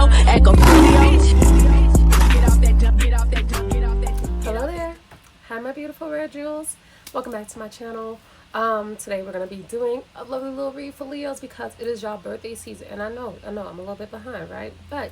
Julio, echo Hello there. Hi my beautiful rare jewels. Welcome back to my channel. Today we're going to be doing a lovely little read for Leos because it is y'all birthday season. And I know I'm a little bit behind, right? But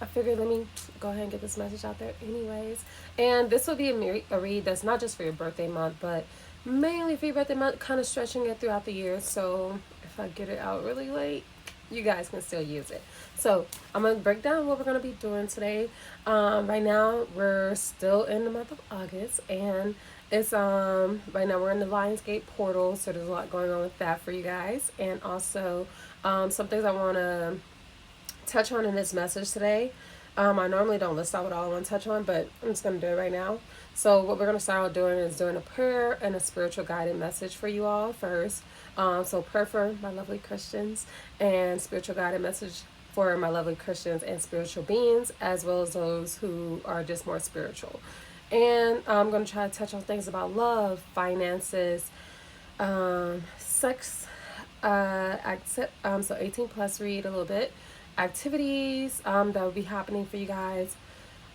I figured let me go ahead and get this message out there anyways. And this will be a read that's not just for your birthday month, but mainly for your birthday month, kind of stretching it throughout the year. So if I get it out really late, you guys can still use it. So I'm going to break down what we're going to be doing today. Right now we're still in the month of August, and it's right now we're in the Lionsgate portal, so there's a lot going on with that for you guys. And also some things I want to touch on in this message today. I normally don't list out what all I want to touch on, but I'm just going to do it right now. So what we're going to start out doing is doing a prayer and a spiritual guided message for you all first. So prayer for my lovely Christians and spiritual guided message for my lovely Christians and spiritual beings, as well as those who are just more spiritual. And I'm going to try to touch on things about love, finances, sex, so 18 plus read a little bit, activities that will be happening for you guys.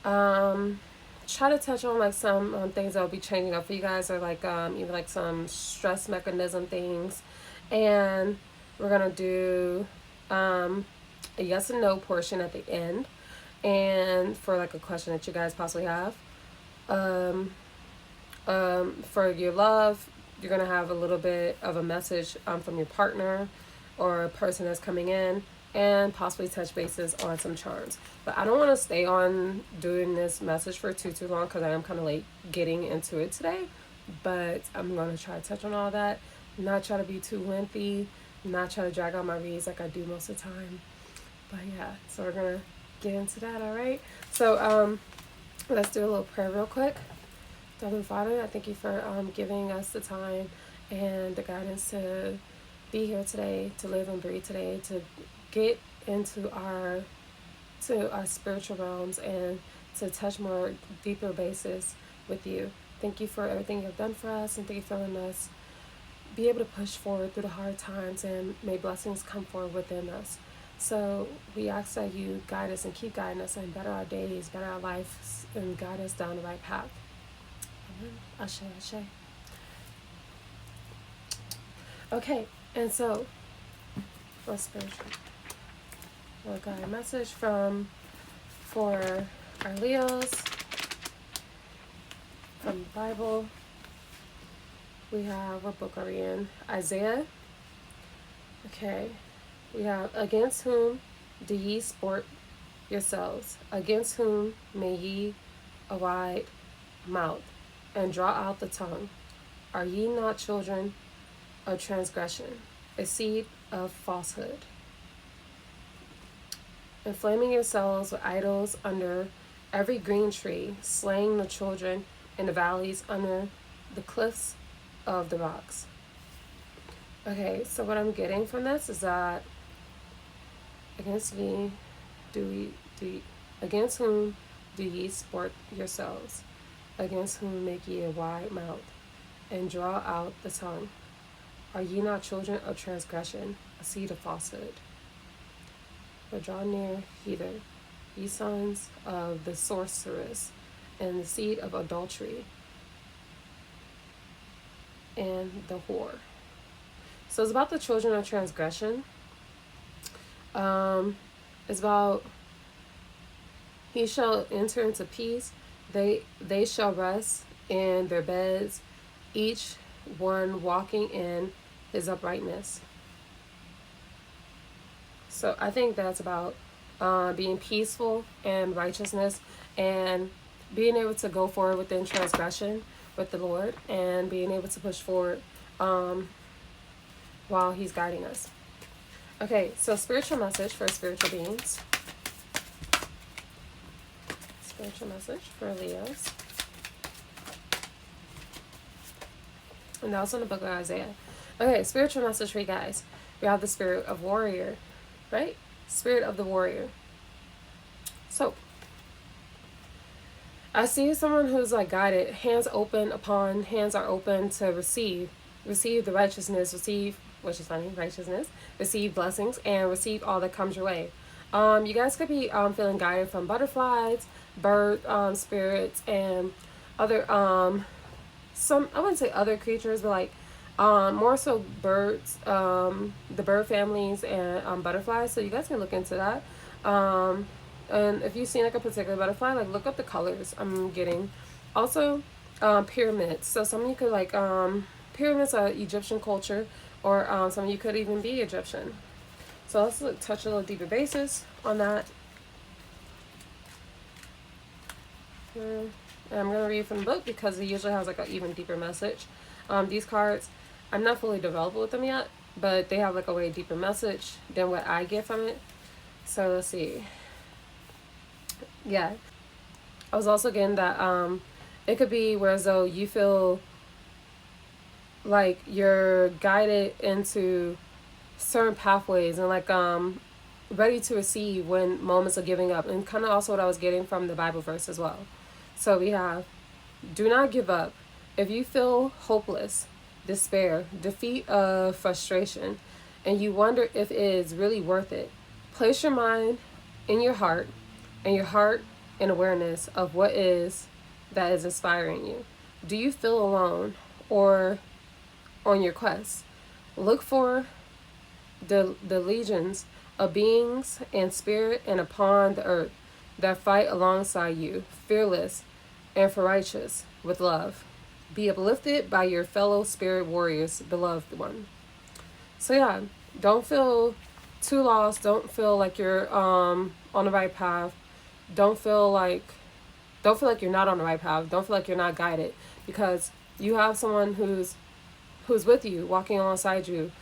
Try to touch on like some things that will be changing up for you guys, or like even like some stress mechanism things. And we're gonna do a yes and no portion at the end, and for like a question that you guys possibly have. For your love, you're gonna have a little bit of a message from your partner or a person that's coming in, and possibly touch bases on some charms. But I don't want to stay on doing this message for too long because I am kind of late getting into it today. But I'm going to try to touch on all that, not try to be too lengthy, not try to drag out my reads like I do most of the time. But yeah, so we're going to get into that, all right? So let's do a little prayer real quick. Heavenly Father, I thank you for giving us the time and the guidance to be here today, to live and breathe today, to get into our spiritual realms and to touch more deeper bases with you. Thank you for everything you've done for us, and thank you for letting us be able to push forward through the hard times, and may blessings come forward within us. So we ask that you guide us and keep guiding us and better our days, better our lives, and guide us down the right path. Amen. Ashe, ashe. Okay, and so for spiritual, we'll got a message for our Leos from the Bible. We have, what book are we in? Isaiah. Okay. We have, against whom do ye sport yourselves? Against whom may ye a wide mouth and draw out the tongue? Are ye not children of transgression, a seed of falsehood? Inflaming yourselves with idols under every green tree, slaying the children in the valleys under the cliffs of the rocks. Okay, so what I'm getting from this is that against whom do ye sport yourselves? Against whom make ye a wide mouth and draw out the tongue? Are ye not children of transgression, a seed of falsehood? But draw near hither, ye sons of the sorceress, and the seed of adultery, and the whore. So it's about the children of transgression. It's about, he shall enter into peace. They shall rest in their beds, each one walking in his uprightness. So I think that's about being peaceful and righteousness, and being able to go forward within transgression with the Lord, and being able to push forward while he's guiding us. Okay, so spiritual message for spiritual beings. Spiritual message for Leos. And that was in the book of Isaiah. Okay, spiritual message for you guys. We have the spirit of warrior, right? Spirit of the warrior. So I see someone who's like guided, hands are open to receive the righteousness, receive, which is funny, righteousness, receive blessings, and receive all that comes your way. You guys could be feeling guided from butterflies, bird spirits, and other some, I wouldn't say other creatures, but like more so birds, the bird families, and butterflies. So you guys can look into that. And if you've seen like a particular butterfly, like look up the colors I'm getting. Also, pyramids. So some of you could like pyramids are Egyptian culture, or some of you could even be Egyptian. So let's touch a little deeper basis on that. And I'm going to read from the book because it usually has like an even deeper message. These cards, I'm not fully developed with them yet, but they have like a way deeper message than what I get from it. So let's see. Yeah. I was also getting that it could be whereas though you feel like you're guided into certain pathways and like ready to receive when moments of giving up, and kind of also what I was getting from the Bible verse as well. So we have, do not give up. If you feel hopeless, despair, defeat of frustration, and you wonder if it is really worth it, place your mind in your heart, and your heart in awareness of what is that is inspiring you. Do you feel alone or on your quest? Look for the legions of beings and spirit and upon the earth that fight alongside you, fearless and for righteous with love. Be uplifted by your fellow spirit warriors, beloved one. So yeah, don't feel too lost. Don't feel like you're on the right path. Don't feel like you're not on the right path. Don't feel like you're not guided, because you have someone who's with you, walking alongside you,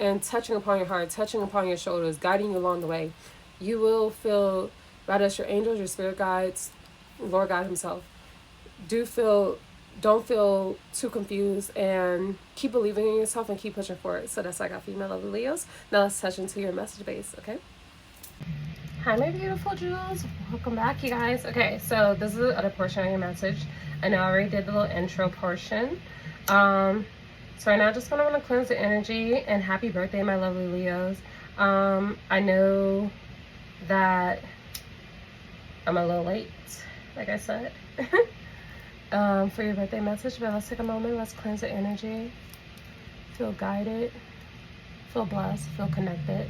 and touching upon your heart, touching upon your shoulders, guiding you along the way. You will feel, whether it's your angels, your spirit guides, Lord God himself, don't feel too confused, and keep believing in yourself and keep pushing forward. So that's what I got for you, my lovely Leos. Now let's touch into your message base, okay? Hi, my beautiful jewels. Welcome back, you guys. Okay, so this is the other portion of your message. I know I already did the little intro portion. So right now I just want to cleanse the energy, and happy birthday, my lovely Leos. I know that I'm a little late, like I said, for your birthday message, but let's take a moment, let's cleanse the energy, feel guided, feel blessed, feel connected.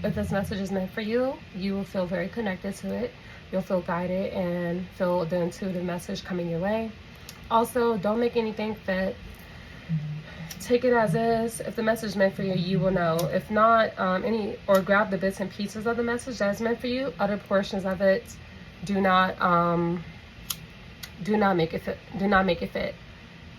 If this message is meant for you, you will feel very connected to it. You'll feel guided and feel the intuitive message coming your way. Also, don't make anything fit. Take it as is. If the message is meant for you, you will know. If not, or grab the bits and pieces of the message that is meant for you. Other portions of it, do not make it fit. Do not make it fit.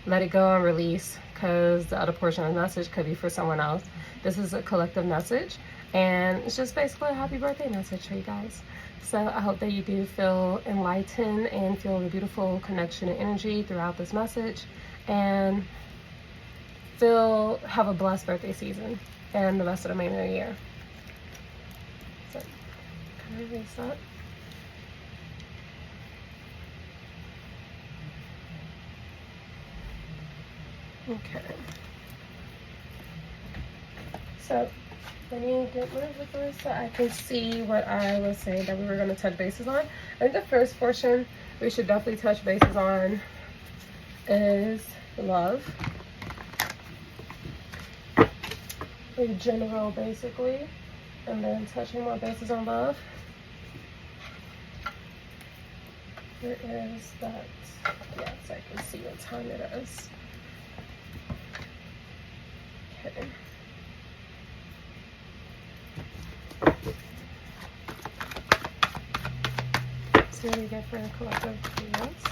Let it go and release, because the other portion of the message could be for someone else. This is a collective message, and it's just basically a happy birthday message for you guys. So I hope that you do feel enlightened and feel the beautiful connection and energy throughout this message, and have a blessed birthday season and the rest of the remainder of the year. So, can I erase that? Okay. So, let me get rid of this so I can see what I was saying that we were going to touch bases on. I think the first portion we should definitely touch bases on is love. In general, basically, and then touching more bases on love. There is that, yes, I can see what time it is. Okay. So what do we get for a collective feelings?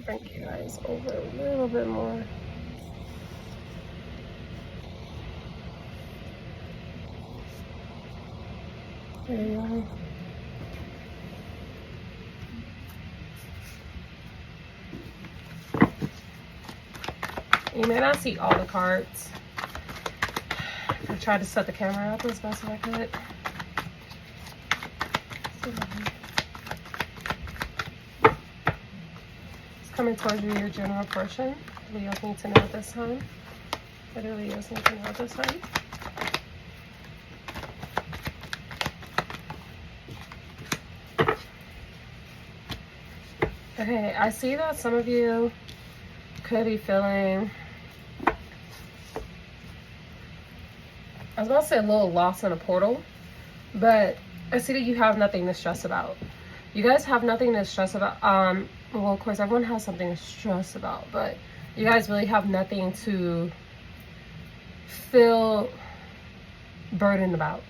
Bring you guys over a little bit more. There you go. You may not see all the cards. I tried to set the camera up as best as I could. It's coming towards you, your general portion. Leos need to know at this time. Literally is anything on this side. Okay, I see that some of you could be feeling, I was about to say a little lost in a portal, but I see that you have nothing to stress about. You guys have nothing to stress about. Well, of course, everyone has something to stress about, but you guys really have nothing to feel burdened about.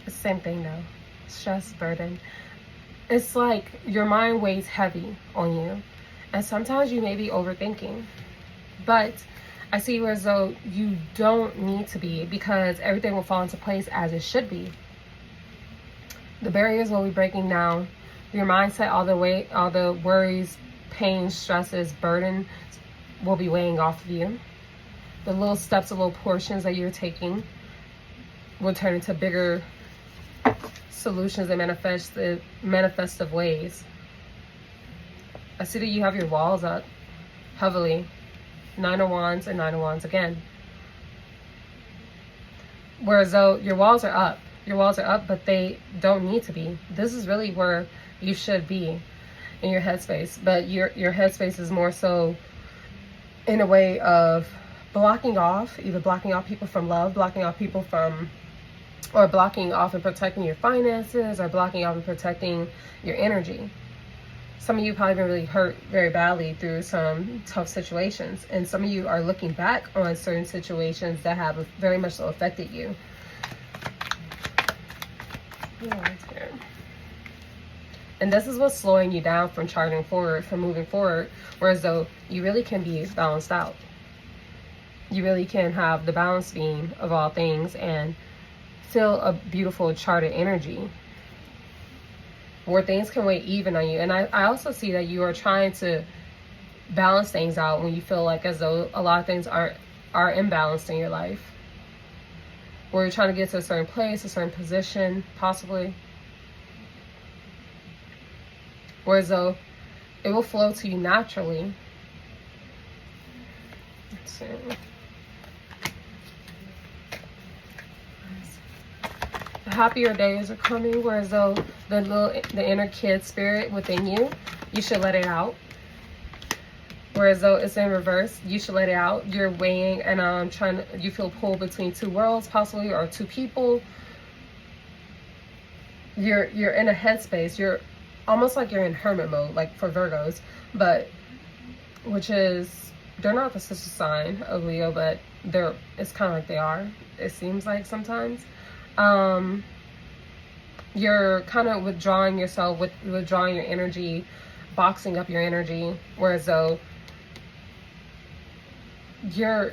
It's the same thing though. Stress, burden. It's like your mind weighs heavy on you, and sometimes you may be overthinking, but I see you as though you don't need to be, because everything will fall into place as it should be. The barriers will be breaking down. Your mindset, all the worries, pain, stresses, burden will be weighing off of you. The little steps, the little portions that you're taking will turn into bigger solutions and manifestive ways. I see that you have your walls up heavily. 9 of Wands and 9 of Wands again. Whereas though your walls are up. Your walls are up, but they don't need to be. This is really where you should be in your headspace. But your headspace is more so in a way of blocking off, either blocking off people from love, blocking off people from, or blocking off and protecting your finances, or blocking off and protecting your energy. Some of you probably been really hurt very badly through some tough situations. And some of you are looking back on certain situations that have very much so affected you. And this is what's slowing you down from charging forward, from moving forward. Whereas though you really can be balanced out. You really can have the balance beam of all things and feel a beautiful charted energy where things can weigh even on you. And I also see that you are trying to balance things out when you feel like as though a lot of things are imbalanced in your life. Where you're trying to get to a certain place, a certain position, possibly. Whereas though it will flow to you naturally. Let's see. The happier days are coming, whereas though the inner kid spirit within you, you should let it out. Whereas though it's in reverse, you should let it out. You're weighing and you feel pulled between two worlds possibly, or two people. You're in a headspace. You're almost like you're in hermit mode, like for Virgos, but which is, they're not the sister sign of Leo, but it's kind of like they are. It seems like sometimes. You're kind of withdrawing yourself, withdrawing your energy, boxing up your energy, whereas though you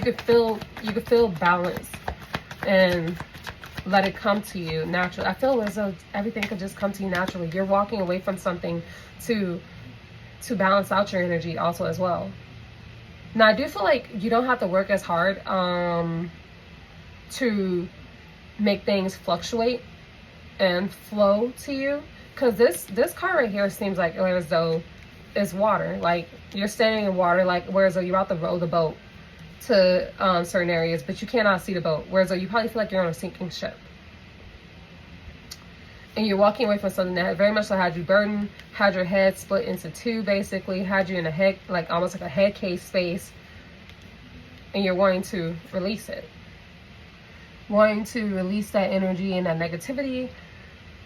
could feel balance and let it come to you naturally. I feel as though everything could just come to you naturally. You're walking away from something to balance out your energy also as well. Now I do feel like you don't have to work as hard to make things fluctuate and flow to you, because this card right here seems like as though it's water, like you're standing in water, like whereas though you're about to row the boat to certain areas, but you cannot see the boat, whereas though you probably feel like you're on a sinking ship and you're walking away from something that very much so had you burdened, had your head split into two, basically had you in a head, like almost like a head case space, and you're wanting to release it. Wanting to release that energy and that negativity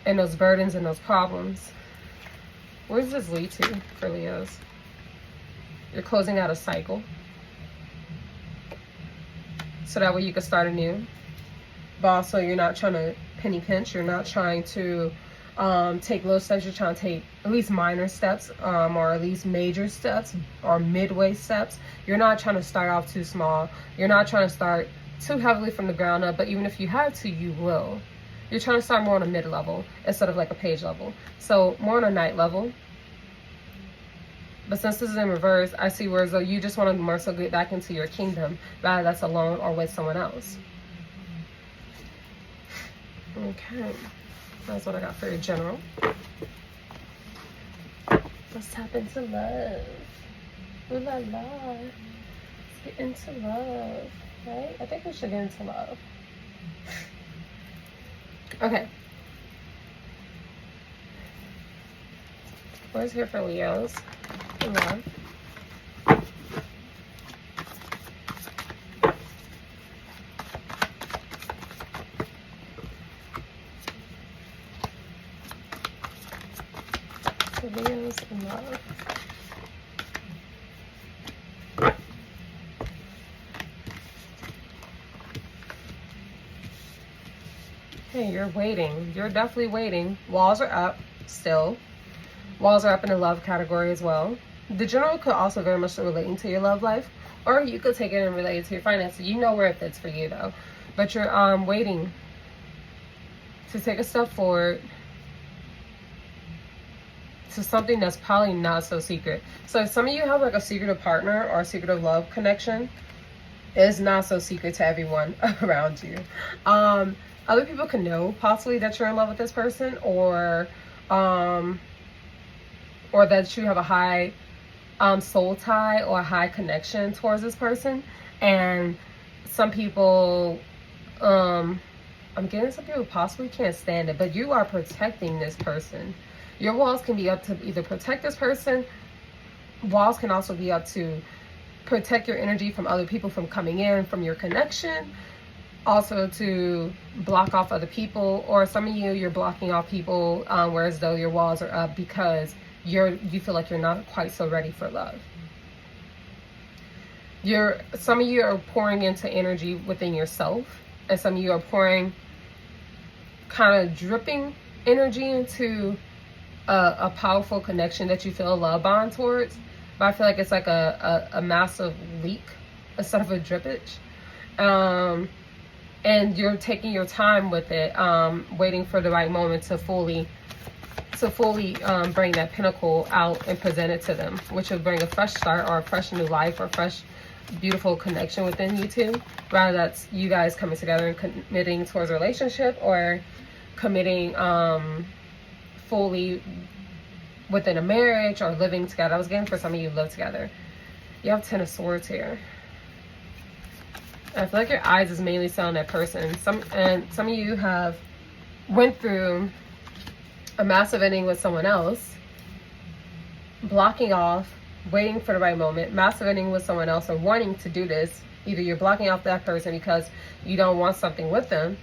and those burdens and those problems. Where does this lead to for Leos? You're closing out a cycle, so that way you can start anew. But also you're not trying to penny pinch. You're not trying to take little steps. You're trying to take at least minor steps, or at least major steps, or midway steps. You're not trying to start off too small. You're not trying to start too heavily from the ground up, but even if you had to, you will. You're trying to start more on a mid-level instead of like a page level. So more on a night level. But since this is in reverse, I see where as though you just want to more so get back into your kingdom, rather that's alone or with someone else. Okay, that's what I got for your general. Let's tap into love. Ooh la la. Let's get get into love, right? I think we should get into love. Okay. What's here for Leos in love? Leos in love. Hey, you're waiting. You're definitely waiting. Walls are up still. Walls are up in the love category as well. The general could also very much relate into your love life, or you could take it and relate it to your finances. You know where it fits for you though. But you're waiting to take a step forward to something that's probably not so secret. So if some of you have like a secretive partner or a secretive love connection, it's not so secret to everyone around you. Other people can know possibly that you're in love with this person, or that you have a high soul tie or a high connection towards this person. And some people, I'm getting some people possibly can't stand it, but you are protecting this person. Your walls can be up to either protect this person. Walls can also be up to protect your energy from other people from coming in, from your connection. Also to block off other people, or some of you're blocking off people, whereas though your walls are up because you feel like you're not quite so ready for love. Some of you are pouring into energy within yourself, and some of you are pouring, kind of dripping energy into a powerful connection that you feel a love bond towards. But I feel like it's like a massive leak instead of a drippage. And you're taking your time with it, waiting for the right moment to fully bring that pinnacle out and present it to them, which will bring a fresh start or a fresh new life or fresh beautiful connection within you two. Rather that's you guys coming together and committing towards a relationship, or committing fully within a marriage or living together. I was getting for some of you live together. You have Ten of Swords here. I feel like your eyes is mainly set on that person. Some of you have went through a massive ending with someone else, blocking off, waiting for the right moment, massive ending with someone else, or wanting to do this. Either you're blocking off that person because you don't want something with them,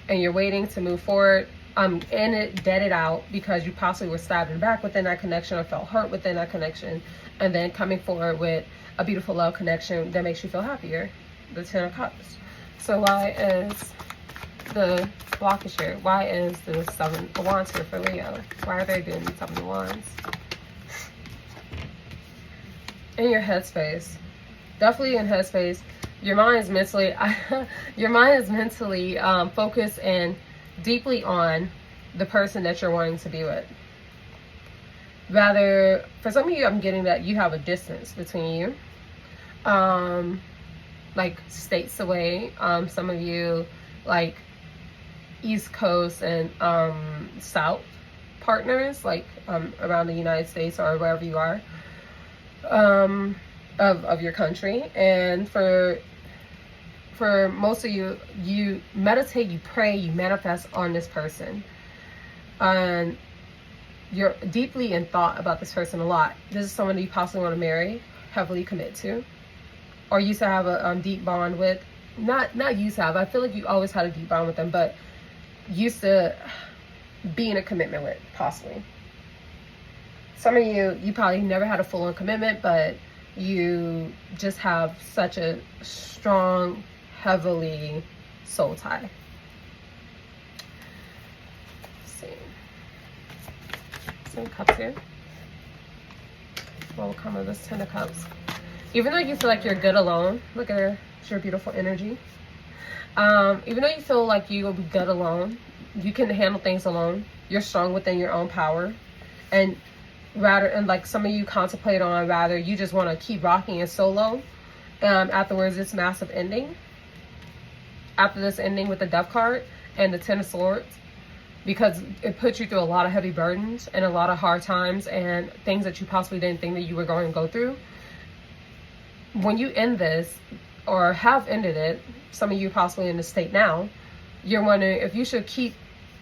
and you're waiting to move forward, and it dead it out because you possibly were stabbed in the back within that connection or felt hurt within that connection, and then coming forward with a beautiful love connection that makes you feel happier. The Ten of Cups. So why is the blockage here? Why is the Seven of Wands here for Leo? Why are they doing the Seven of Wands? In your headspace. Definitely in headspace. Your mind is mentally focused and deeply on the person that you're wanting to be with. Rather, for some of you, I'm getting that you have a distance between you. Like states away. Some of you like East Coast and South partners, like around the United States or wherever you are, of your country. And for most of you, you meditate, you pray, you manifest on this person, and you're deeply in thought about this person a lot. This is someone that you possibly want to marry, heavily commit to, or used to have a deep bond with. Not used to have, I feel like you always had a deep bond with them, but used to be in a commitment with, possibly. Some of you probably never had a full-on commitment, but you just have such a strong, heavily soul tie. Let's see. Some cups here. What will come of this Ten of Cups? Even though you feel like you're good alone, look at her, it's your beautiful energy. Even though you feel like you will be good alone, you can handle things alone. You're strong within your own power, and like some of you contemplate on, rather you just want to keep rocking it solo. Afterwards, this massive ending. After this ending with the Death card and the Ten of Swords, because it puts you through a lot of heavy burdens and a lot of hard times and things that you possibly didn't think that you were going to go through. When you end this, or have ended it, some of you possibly in the state now, you're wondering if you should keep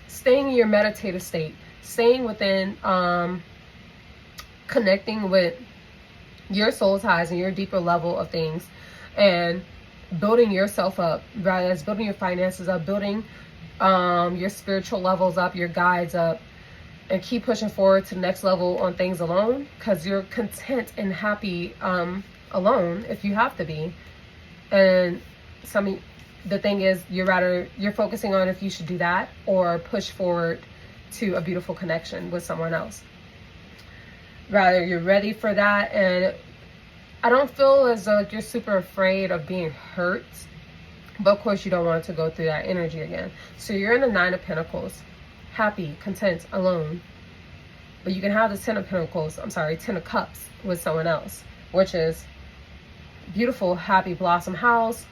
staying in your meditative state, staying within, connecting with your soul ties and your deeper level of things, and building yourself up, rather as building your finances up, building your spiritual levels up, your guides up, and keep pushing forward to the next level on things alone, because you're content and happy alone if you have to be. And the thing is, you're focusing on if you should do that or push forward to a beautiful connection with someone else. Rather, you're ready for that, and I don't feel as though you're super afraid of being hurt, but of course you don't want to go through that energy again. So you're in the Nine of Pentacles, happy, content, alone. But you can have the Ten of Pentacles, Ten of Cups with someone else, which is beautiful, happy, blossom house.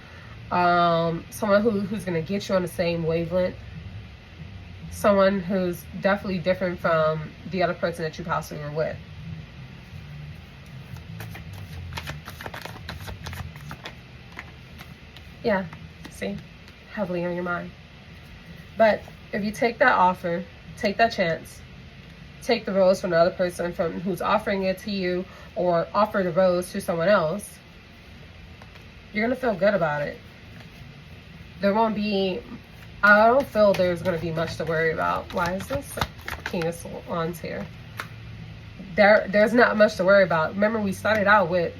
Someone who's going to get you on the same wavelength. Someone who's definitely different from the other person that you possibly were with. Yeah, see, heavily on your mind. But if you take that offer, take that chance, take the rose from the other person from who's offering it to you, or offer the rose to someone else, you're going to feel good about it. There won't be, I don't feel there's going to be much to worry about. Why is this King of Wands here? There's not much to worry about. Remember, we started out with,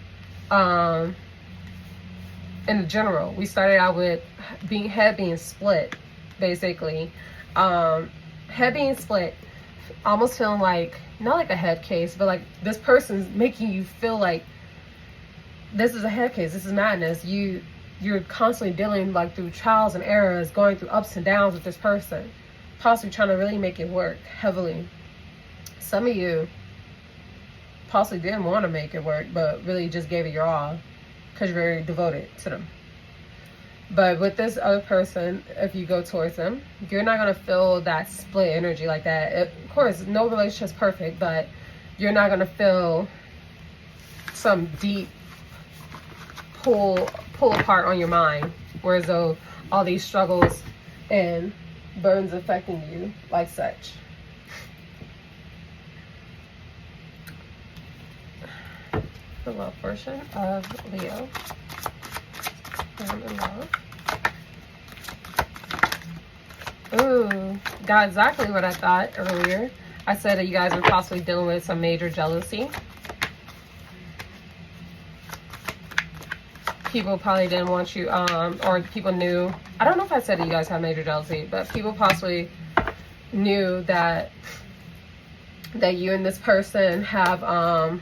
in the general, we started out with head being split, basically. Head being split, almost feeling like, not like a head case, but like this person's making you feel like this is a head case, this is madness. You're constantly dealing like through trials and errors, going through ups and downs with this person, possibly trying to really make it work heavily. Some of you possibly didn't want to make it work, but really just gave it your all because you're very devoted to them. But with this other person, if you go towards them, you're not going to feel that split energy like that. Of course, no relationship's perfect, but you're not going to feel some deep pull apart on your mind, whereas though all these struggles and burdens affecting you like such. The love portion of Leo. I'm in love. Ooh, got exactly what I thought earlier. I said that you guys were possibly dealing with some major jealousy. People probably didn't want you, or people knew. I don't know if I said that you guys had major jealousy, but people possibly knew that you and this person have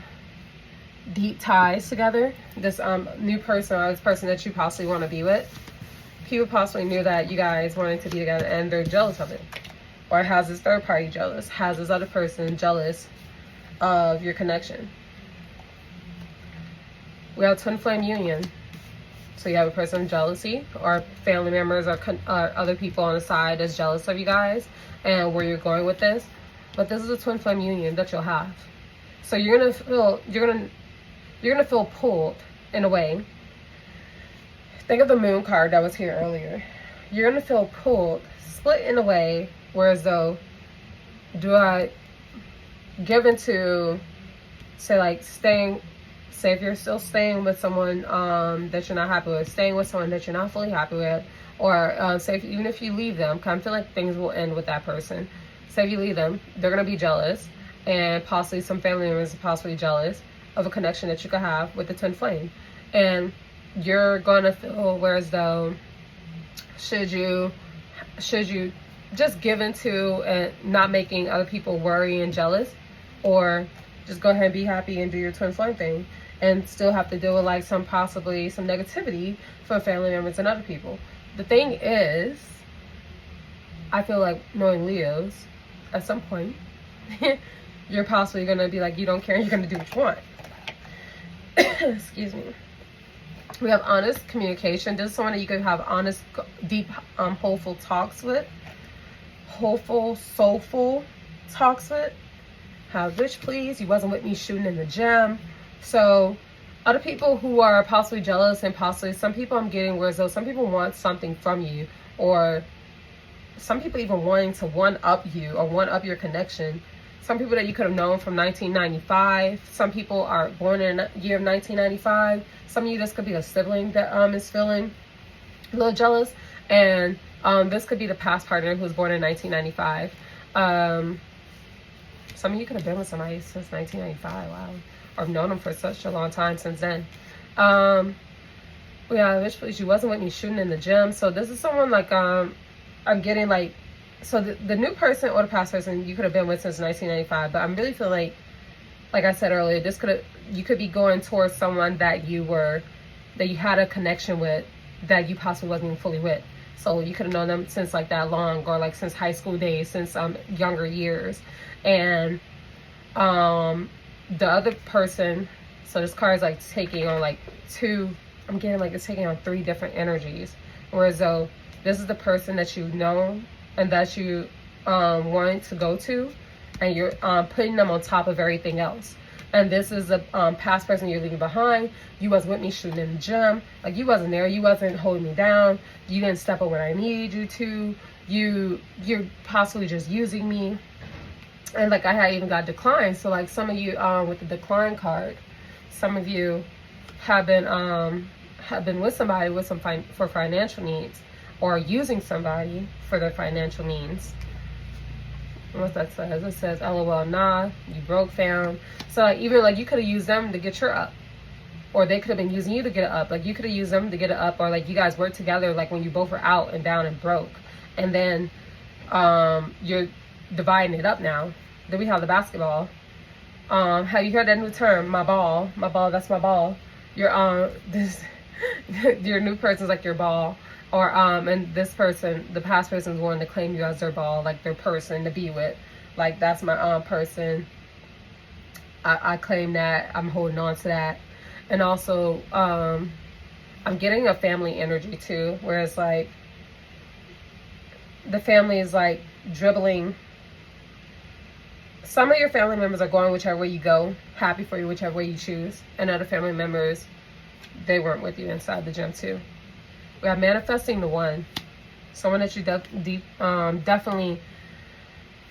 deep ties together. This new person, or this person that you possibly want to be with. People possibly knew that you guys wanted to be together, and they're jealous of it. Or has this third party jealous? Has this other person jealous of your connection? We have twin flame union. So you have a person of jealousy, or family members, or other people on the side that's jealous of you guys, and where you're going with this. But this is a twin flame union that you'll have. So you're gonna feel pulled in a way. Think of the moon card that was here earlier. You're gonna feel pulled, split in a way, whereas though, do I give into, say like staying, say if you're still staying with someone that you're not happy with, staying with someone that you're not fully happy with, or say even if you leave them, because I feel like things will end with that person. Say if you leave them, they're gonna be jealous, and possibly some family members are possibly jealous of a connection that you could have with the twin flame. And you're gonna feel whereas though, should you just give into and not making other people worry and jealous, or just go ahead and be happy and do your twin flame thing, and still have to deal with like possibly some negativity from family members and other people. The thing is, I feel like knowing Leos, at some point, you're possibly gonna be like, you don't care, you're gonna do what you want. Excuse me. We have honest communication. This is someone that you could have honest, deep, hopeful talks with. Hopeful, soulful talks with. Have bitch please. You wasn't with me shooting in the gym. So Other people who are possibly jealous, and possibly some people I'm getting where as though some people want something from you, or some people even wanting to one up you or one up your connection. Some people that you could have known from 1995. Some people are born in the year of 1995. Some of you, this could be a sibling that is feeling a little jealous. And this could be the past partner who was born in 1995. Some of you could have been with somebody since 1995. Wow. Or known them for such a long time since then. Yeah, which place you wasn't with me shooting in the gym. So this is someone like I'm getting like, so the new person or the past person you could have been with since 1995, but I'm really feeling like I said earlier, you could be going towards someone that you had a connection with that you possibly wasn't even fully with. So you could have known them since like that long, or like since high school days, since younger years. And the other person, so this card is like taking on like I'm getting like it's taking on 3 different energies. Whereas though this is the person that you know and that you wanted to go to, and you're putting them on top of everything else. And this is a past person you're leaving behind. You wasn't with me shooting in the gym. Like, you wasn't there. You wasn't holding me down. You didn't step up when I needed you to. You're possibly just using me. And like, I had even got declined. So like, some of you with the decline card, some of you have been with somebody with for financial needs, or using somebody for their financial needs. What that says, it says, LOL, nah, you broke, fam. So like, even like, you could have used them to get your up, or they could have been using you to get it up. Like, you could have used them to get it up, or like, you guys worked together, like when you both were out and down and broke, and then you're dividing it up now. Then we have the basketball. Have you heard that new term, my ball, that's my ball? Your your new person's like your ball. Or and this person, the past person's wanting to claim you as their ball, like their person to be with. Like, that's my person. I claim that. I'm holding on to that. And also, I'm getting a family energy too, where it's like the family is like dribbling. Some of your family members are going whichever way you go, happy for you whichever way you choose. And other family members, they weren't with you inside the gym too. We have manifesting the one, someone that you definitely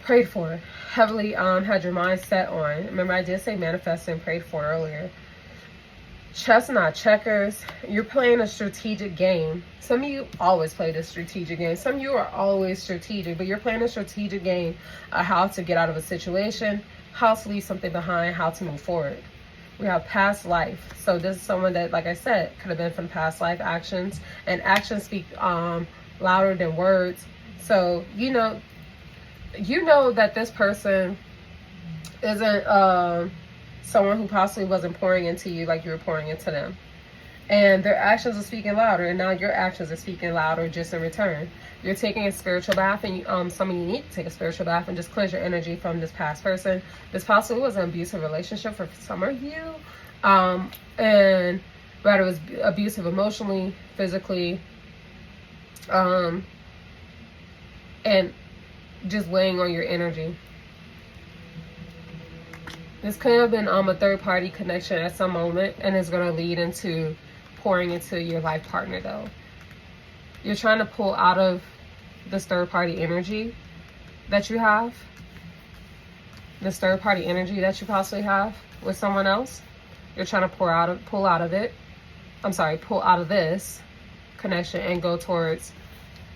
prayed for, heavily had your mind set on. Remember, I did say manifest and prayed for earlier. Chess, not checkers. You're playing a strategic game. Some of you always play this strategic game. Some of you are always strategic, but you're playing a strategic game of how to get out of a situation, how to leave something behind, how to move forward. We have past life. So this is someone that, like I said, could have been from past life actions. And actions speak louder than words. So, you know that this person isn't someone who possibly wasn't pouring into you like you were pouring into them. And their actions are speaking louder. And now your actions are speaking louder just in return. You're taking a spiritual bath, and some of you need to take a spiritual bath and just cleanse your energy from this past person. This possibly was an abusive relationship for some of you, and whether it was abusive emotionally, physically, and just weighing on your energy. This could have been a third-party connection at some moment, and it's going to lead into pouring into your life partner, though. You're trying to pull out of this third-party energy that you have, this third-party energy that you possibly have with someone else. You're trying to pull out of this connection and go towards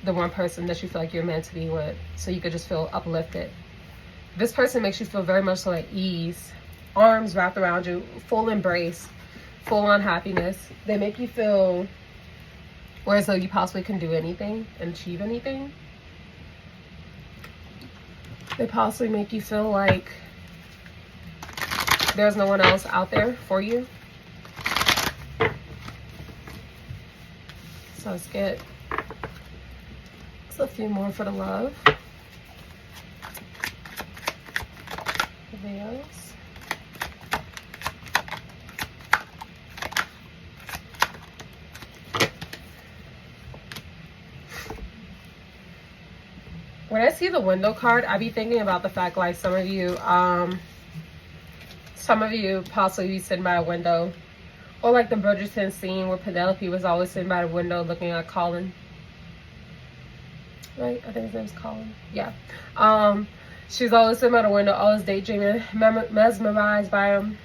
the one person that you feel like you're meant to be with, so you could just feel uplifted. This person makes you feel very much so at ease, arms wrapped around you, full embrace, full on happiness. They make you feel whereas though you possibly can do anything and achieve anything. They possibly make you feel like there's no one else out there for you. So let's get a few more for the love. Videos. When I see the window card, I be thinking about the fact like some of you possibly be sitting by a window, Or like the Bridgerton scene where Penelope was always sitting by the window looking at Colin. Right? I think his name's Colin. Yeah. She's always sitting by the window, always daydreaming, mesmerized by him.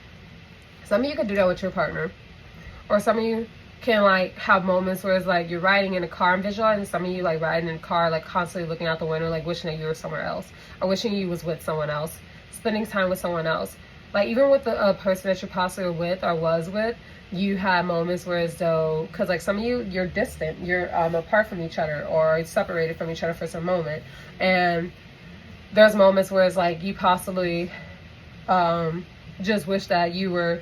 Some of you could do that with your partner. Or some of you can like have moments where it's like you're riding in a car and visualizing. Some of you like riding in a car, like constantly looking out the window, like wishing that you were somewhere else. Or wishing you was with someone else. Spending time with someone else. Like even with the person that you're possibly with or was with, you had moments where as though, because like some of you, you're distant, you're apart from each other or separated from each other for some moment. And there's moments where it's like you possibly just wish that you were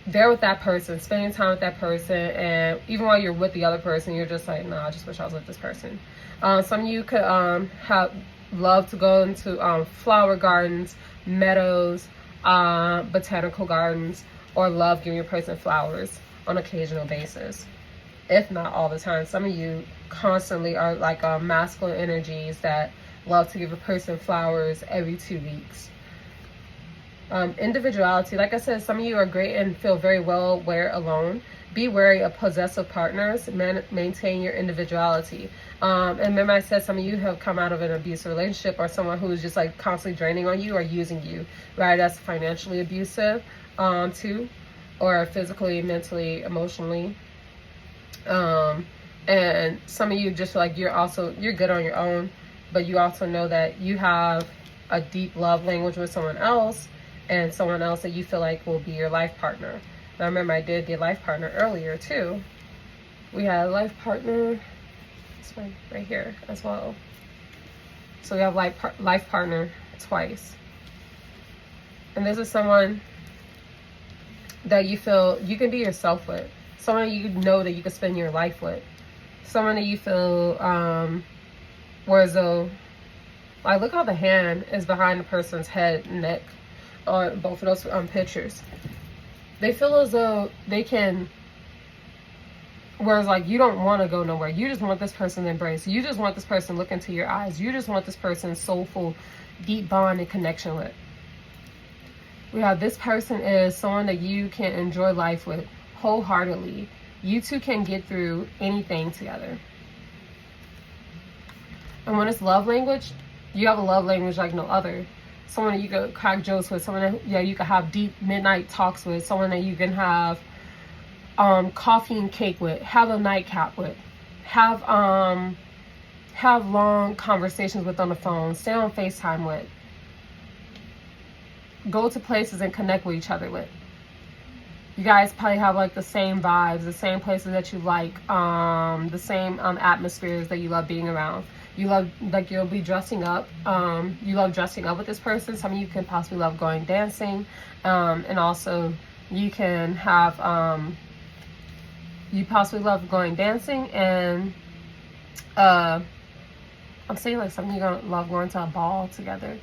there with that person, spending time with that person, and even while you're with the other person, you're just like, nah, I just wish I was with this person. Some of you could have love to go into flower gardens, meadows, botanical gardens, or love giving your person flowers on an occasional basis, if not all the time. Some of you constantly are like masculine energies that love to give a person flowers every 2 weeks. Individuality, like I said, some of you are great and feel very well aware alone. Be wary of possessive partners. Maintain your individuality. And remember I said some of you have come out of an abusive relationship or someone who is just like constantly draining on you or using you, right? That's financially abusive too, or physically, mentally, emotionally. And some of you just feel like you're good on your own, but you also know that you have a deep love language with someone else, and someone else that you feel like will be your life partner. Now remember, I did the life partner earlier too. We had a life partner, this one right here as well. So we have life partner twice. And this is someone that you feel you can be yourself with. Someone you know that you can spend your life with. Someone that you feel, whereas though, like look how the hand is behind the person's head and neck on both of those pictures. They feel as though they can, whereas like you don't want to go nowhere. You just want this person to embrace. You just want this person to look into your eyes. You just want this person's soulful, deep bond and connection with. We have this person is someone that you can enjoy life with wholeheartedly. You two can get through anything together. And when it's love language, you have a love language like no other. Someone that you could crack jokes with, someone that you could have deep midnight talks with, someone that you can have coffee and cake with, have a nightcap with, have long conversations with on the phone, stay on FaceTime with, go to places and connect with each other with. You guys probably have like the same vibes, the same places that you like, the same atmospheres that you love being around. You love, like you'll be dressing up. You love dressing up with this person. Some of you can possibly love going dancing. And also you can have, you possibly love going dancing. And I'm saying like some of you gonna love going to a ball together.